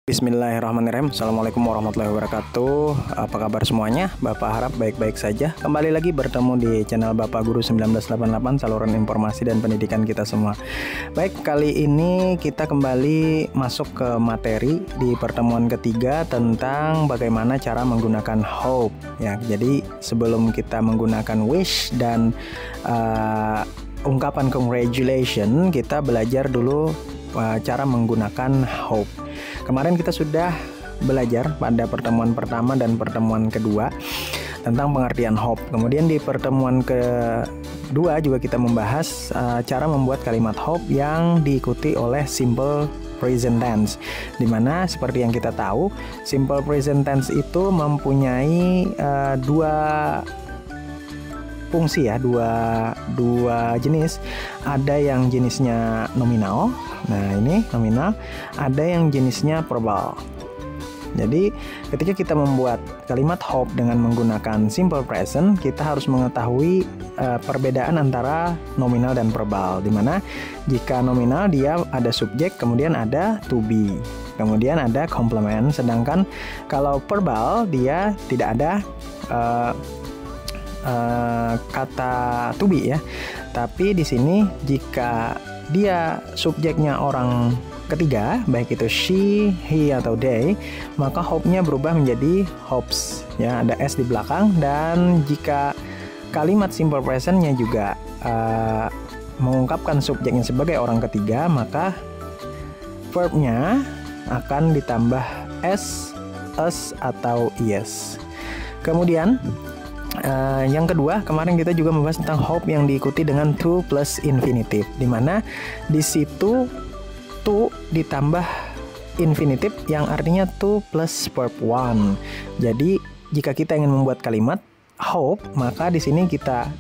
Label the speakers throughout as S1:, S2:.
S1: Bismillahirrahmanirrahim. Assalamualaikum warahmatullahi wabarakatuh. Apa kabar semuanya? Bapak harap baik-baik saja. Kembali lagi bertemu di channel Bapak Guru 1988, saluran informasi dan pendidikan kita semua. Baik, kali ini kita kembali masuk ke materi di pertemuan ketiga tentang bagaimana cara menggunakan hope. Ya, jadi sebelum kita menggunakan wish dan ungkapan congratulation, kita belajar dulu cara menggunakan hope. Kemarin kita sudah belajar pada pertemuan pertama dan pertemuan kedua tentang pengertian hope. Kemudian di pertemuan kedua juga kita membahas cara membuat kalimat hope yang diikuti oleh simple present tense. Dimana seperti yang kita tahu, simple present tense itu mempunyai dua fungsi ya, dua jenis. Ada yang jenisnya nominal. Nah, ini nominal. Ada yang jenisnya verbal. Jadi, ketika kita membuat kalimat hope dengan menggunakan simple present, kita harus mengetahui perbedaan antara nominal dan verbal. Dimana jika nominal dia ada subjek, kemudian ada to be, kemudian ada complement. Sedangkan kalau verbal dia tidak ada kata to be ya. Tapi di sini jika dia subjeknya orang ketiga, baik itu she, he atau they, maka hope-nya berubah menjadi hopes ya, ada s di belakang. Dan jika kalimat simple present-nya juga mengungkapkan subjeknya sebagai orang ketiga, maka verb-nya akan ditambah s, us atau is. Kemudian yang kedua, kemarin kita juga membahas tentang hope yang diikuti dengan to plus infinitive, dimana di situ to ditambah infinitive yang artinya to plus verb one. Jadi jika kita ingin membuat kalimat hope, maka di sini kita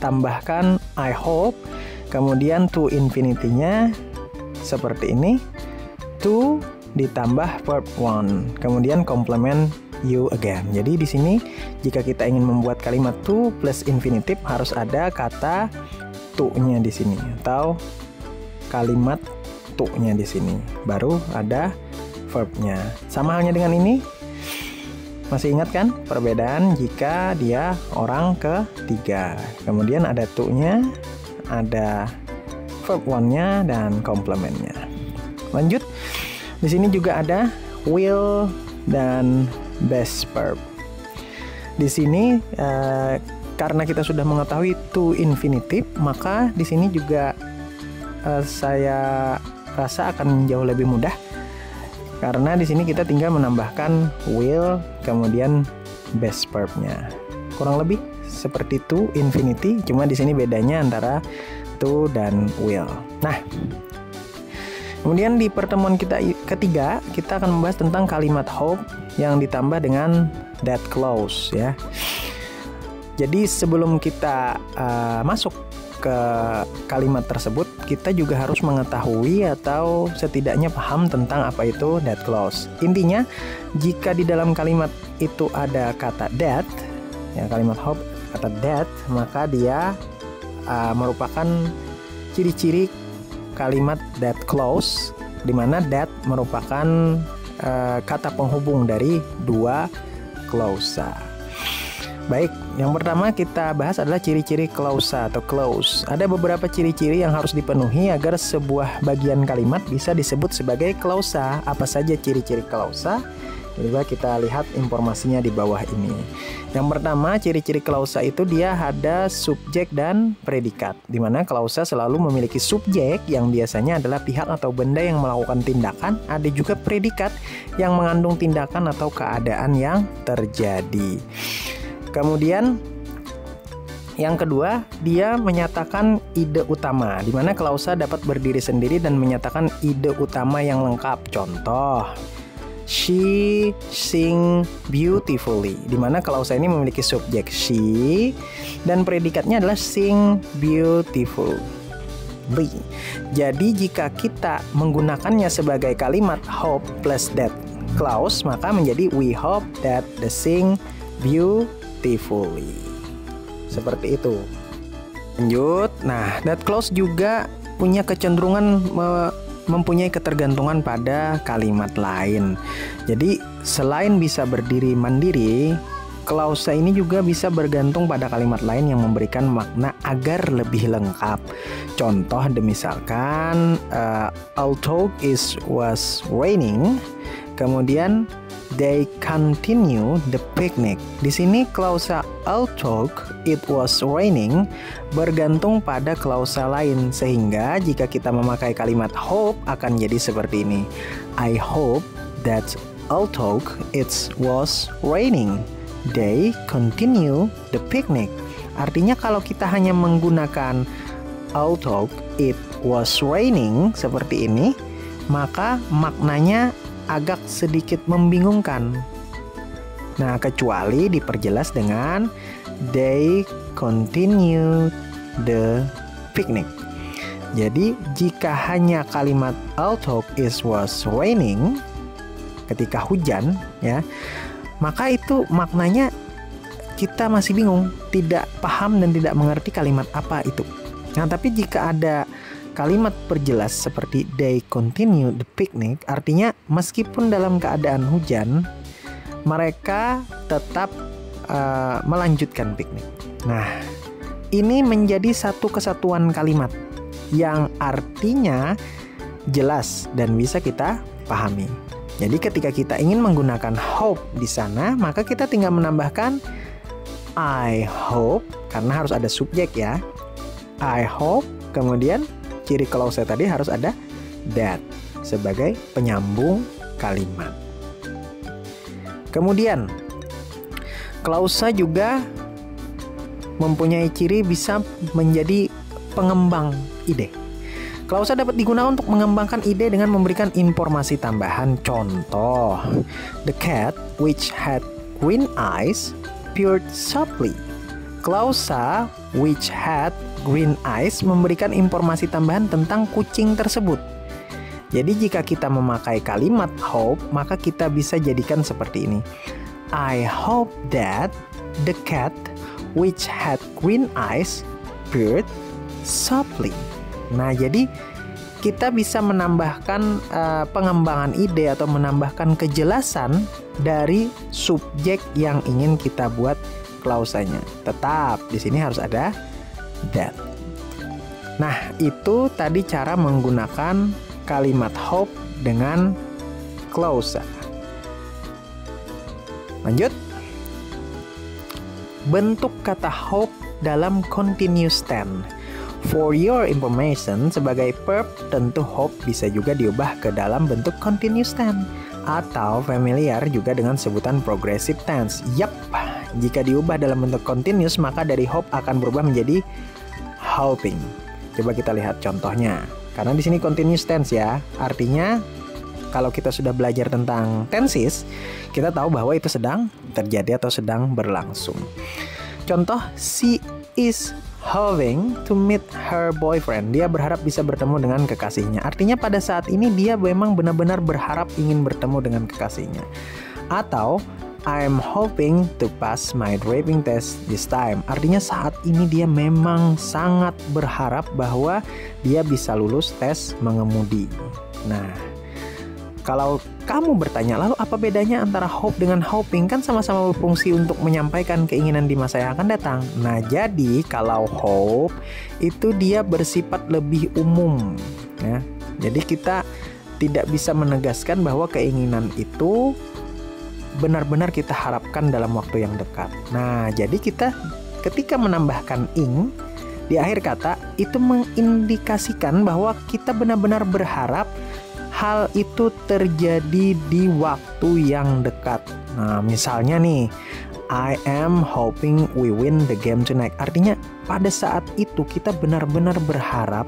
S1: tambahkan I hope, kemudian to infinity-nya seperti ini, to ditambah verb one, kemudian complement you again. Jadi di sini jika kita ingin membuat kalimat to plus infinitive harus ada kata to-nya di sini atau kalimat to-nya di sini. Baru ada verb-nya. Sama halnya dengan ini. Masih ingat kan perbedaan jika dia orang ketiga. Kemudian ada to-nya, ada verb one-nya dan complement-nya. Lanjut. Di sini juga ada will dan best verb. Di sini karena kita sudah mengetahui to infinitive, maka di sini juga saya rasa akan jauh lebih mudah. Karena di sini kita tinggal menambahkan will kemudian best verb-nya. Kurang lebih seperti to infinity, cuma di sini bedanya antara to dan will. Nah, kemudian di pertemuan kita ketiga, kita akan membahas tentang kalimat hope yang ditambah dengan that clause ya. Jadi sebelum kita masuk ke kalimat tersebut, kita juga harus mengetahui atau setidaknya paham tentang apa itu that clause. Intinya, jika di dalam kalimat itu ada kata that, ya kalimat hope kata that, maka dia merupakan ciri-ciri kalimat that clause, di mana that merupakan kata penghubung dari dua klausa. Baik, yang pertama kita bahas adalah ciri-ciri klausa atau clause. Ada beberapa ciri-ciri yang harus dipenuhi agar sebuah bagian kalimat bisa disebut sebagai klausa. Apa saja ciri-ciri klausa? Coba kita lihat informasinya di bawah ini. Yang pertama, ciri-ciri klausa itu dia ada subjek dan predikat, di mana klausa selalu memiliki subjek yang biasanya adalah pihak atau benda yang melakukan tindakan. Ada juga predikat yang mengandung tindakan atau keadaan yang terjadi. Kemudian yang kedua, dia menyatakan ide utama, di mana klausa dapat berdiri sendiri dan menyatakan ide utama yang lengkap. Contoh, she sing beautifully, di mana klausa ini memiliki subjek she dan predikatnya adalah sing beautifully. Jadi jika kita menggunakannya sebagai kalimat hope plus that clause, maka menjadi we hope that the sing beautifully. Seperti itu. Lanjut. Nah, that clause juga punya kecenderungan mempunyai ketergantungan pada kalimat lain. Jadi selain bisa berdiri mandiri, klausa ini juga bisa bergantung pada kalimat lain yang memberikan makna agar lebih lengkap. Contoh misalkan although it was raining, kemudian they continue the picnic. Di sini klausa although it was raining bergantung pada klausa lain, sehingga jika kita memakai kalimat hope akan jadi seperti ini. I hope that although it was raining, they continue the picnic. Artinya kalau kita hanya menggunakan although it was raining seperti ini, maka maknanya agak sedikit membingungkan. Nah, kecuali diperjelas dengan they continue the picnic. Jadi jika hanya kalimat although it was raining ketika hujan ya, maka itu maknanya kita masih bingung, tidak paham dan tidak mengerti kalimat apa itu. Nah, tapi jika ada kalimat perjelas seperti they continue the picnic, artinya meskipun dalam keadaan hujan, mereka tetap melanjutkan piknik. Nah, ini menjadi satu kesatuan kalimat yang artinya jelas dan bisa kita pahami. Jadi ketika kita ingin menggunakan hope di sana, maka kita tinggal menambahkan I hope, karena harus ada subjek ya. I hope, kemudian ciri klausa tadi harus ada that sebagai penyambung kalimat. Kemudian klausa juga mempunyai ciri bisa menjadi pengembang ide. Klausa dapat digunakan untuk mengembangkan ide dengan memberikan informasi tambahan. Contoh, the cat which had green eyes purred softly. Klausa which had green eyes memberikan informasi tambahan tentang kucing tersebut. Jadi jika kita memakai kalimat hope, maka kita bisa jadikan seperti ini. I hope that the cat which had green eyes purred softly. Nah, jadi kita bisa menambahkan pengembangan ide atau menambahkan kejelasan dari subjek yang ingin kita buat klausanya. Tetap di sini harus ada that. Nah, itu tadi cara menggunakan kalimat hope dengan klausa. Lanjut. Bentuk kata hope dalam continuous tense. For your information, sebagai verb tentu hope bisa juga diubah ke dalam bentuk continuous tense atau familiar juga dengan sebutan progressive tense. Yap, jika diubah dalam bentuk continuous, maka dari hope akan berubah menjadi hoping. Coba kita lihat contohnya. Karena di sini continuous tense ya, artinya kalau kita sudah belajar tentang tenses, kita tahu bahwa itu sedang terjadi atau sedang berlangsung. Contoh, she is hoping to meet her boyfriend. Dia berharap bisa bertemu dengan kekasihnya. Artinya pada saat ini dia memang benar-benar berharap ingin bertemu dengan kekasihnya. Atau I'm hoping to pass my driving test this time. Artinya saat ini dia memang sangat berharap bahwa dia bisa lulus tes mengemudi. Nah, kalau kamu bertanya, lalu apa bedanya antara hope dengan hoping? Kan sama-sama berfungsi untuk menyampaikan keinginan di masa yang akan datang. Nah, jadi kalau hope itu dia bersifat lebih umum ya. Jadi kita tidak bisa menegaskan bahwa keinginan itu benar-benar kita harapkan dalam waktu yang dekat. Nah, jadi kita ketika menambahkan ing di akhir kata itu mengindikasikan bahwa kita benar-benar berharap hal itu terjadi di waktu yang dekat. Nah, misalnya nih, I am hoping we win the game tonight. Artinya pada saat itu kita benar-benar berharap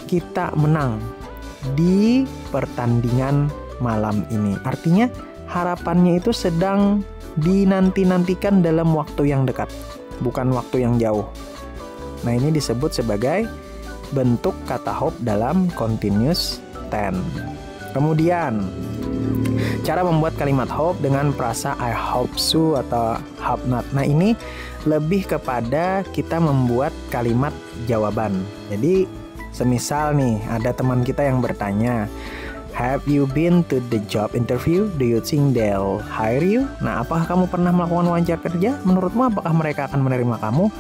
S1: kita menang di pertandingan malam ini. Artinya harapannya itu sedang dinanti-nantikan dalam waktu yang dekat, bukan waktu yang jauh. Nah, ini disebut sebagai bentuk kata hope dalam continuous tense. Kemudian cara membuat kalimat hope dengan frasa I hope so atau hope not. Nah, ini lebih kepada kita membuat kalimat jawaban. Jadi Semisal nih, ada teman kita yang bertanya, "Have you been to the job interview? Do you think they'll hire you?" Nah, apakah kamu pernah melakukan wawancara kerja? Menurutmu apakah mereka akan menerima kamu?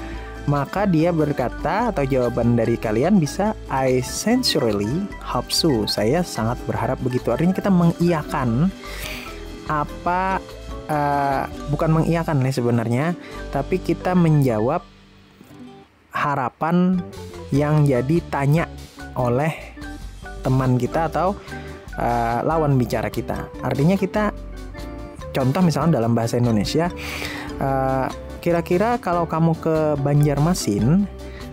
S1: Maka dia berkata, atau jawaban dari kalian bisa, "I sincerely hope so." Saya sangat berharap begitu. Artinya kita mengiyakan apa, bukan mengiyakan nih sebenarnya, tapi kita menjawab harapan yang jadi tanya oleh teman kita atau lawan bicara kita. Artinya kita, contoh misalnya dalam bahasa Indonesia, kira-kira kalau kamu ke Banjarmasin,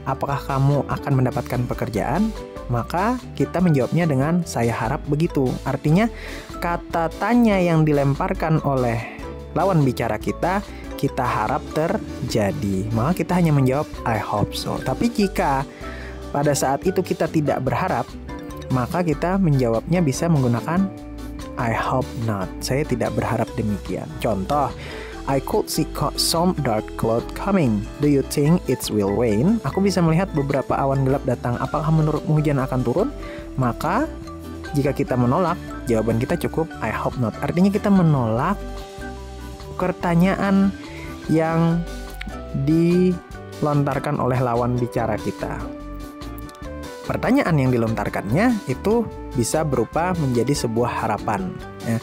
S1: apakah kamu akan mendapatkan pekerjaan? Maka kita menjawabnya dengan "saya harap begitu." Artinya kata tanya yang dilemparkan oleh lawan bicara kita harap terjadi. Maka kita hanya menjawab "I hope so." Tapi jika pada saat itu kita tidak berharap, maka kita menjawabnya bisa menggunakan "I hope not." Saya tidak berharap demikian. Contoh, "I could see some dark cloud coming. Do you think it will rain?" Aku bisa melihat beberapa awan gelap datang. Apakah menurutmu hujan akan turun? Maka jika kita menolak, jawaban kita cukup "I hope not." Artinya kita menolak pertanyaan yang dilontarkan oleh lawan bicara kita. Pertanyaan yang dilontarkannya itu bisa berupa menjadi sebuah harapan, ya.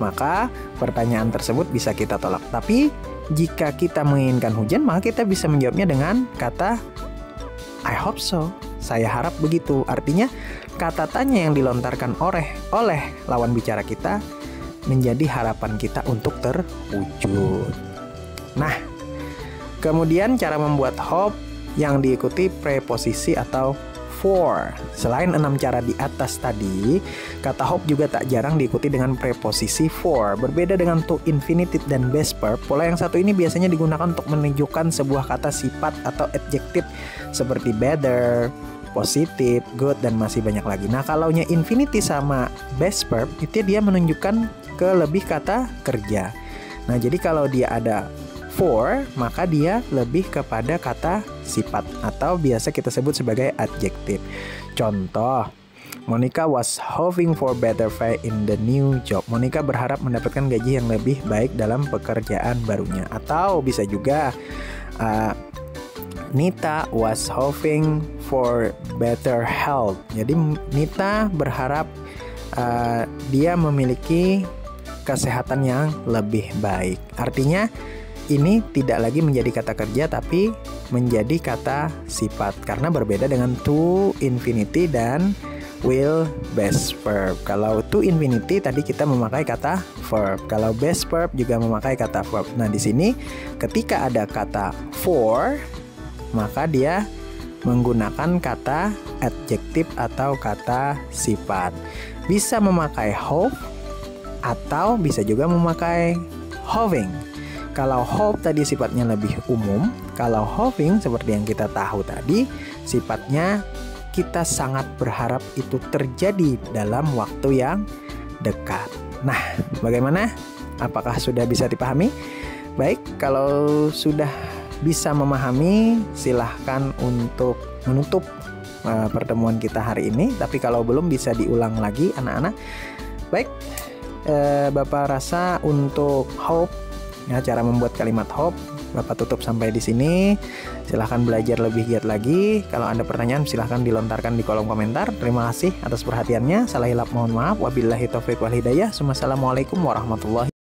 S1: Maka pertanyaan tersebut bisa kita tolak. Tapi jika kita menginginkan hujan, maka kita bisa menjawabnya dengan kata "I hope so." Saya harap begitu. Artinya kata tanya yang dilontarkan oleh lawan bicara kita menjadi harapan kita untuk terwujud. Nah, kemudian cara membuat hope yang diikuti preposisi atau for. Selain 6 cara di atas tadi, kata hope juga tak jarang diikuti dengan preposisi for. Berbeda dengan to infinitive dan base verb, pola yang satu ini biasanya digunakan untuk menunjukkan sebuah kata sifat atau adjektif seperti better, positif, good, dan masih banyak lagi. Nah, kalaunya infinity sama base verb, itu dia menunjukkan ke lebih kata kerja. Nah, jadi kalau dia ada for, maka dia lebih kepada kata sifat atau biasa kita sebut sebagai adjektif. Contoh, Monica was hoping for better pay in the new job. Monica berharap mendapatkan gaji yang lebih baik dalam pekerjaan barunya. Atau bisa juga Nita was hoping for better health. Jadi Nita berharap dia memiliki kesehatan yang lebih baik. Artinya ini tidak lagi menjadi kata kerja tapi menjadi kata sifat karena berbeda dengan to infinity dan will base verb. Kalau to infinity tadi kita memakai kata verb, kalau base verb juga memakai kata verb. Nah, di sini ketika ada kata for, maka dia menggunakan kata adjektif atau kata sifat. Bisa memakai hope atau bisa juga memakai hoping. Kalau hope tadi sifatnya lebih umum, kalau hoping seperti yang kita tahu tadi, sifatnya kita sangat berharap itu terjadi dalam waktu yang dekat. Nah, bagaimana? Apakah sudah bisa dipahami? Baik, kalau sudah bisa memahami, silahkan untuk menutup pertemuan kita hari ini. Tapi kalau belum, bisa diulang lagi anak-anak. Baik, Bapak rasa untuk hope, ya, cara membuat kalimat hope, Bapak tutup sampai di sini. Silahkan belajar lebih giat lagi. Kalau ada pertanyaan silahkan dilontarkan di kolom komentar. Terima kasih atas perhatiannya. Salah hilap mohon maaf. Wabillahi taufiq wal hidayah. Wassalamualaikum warahmatullahi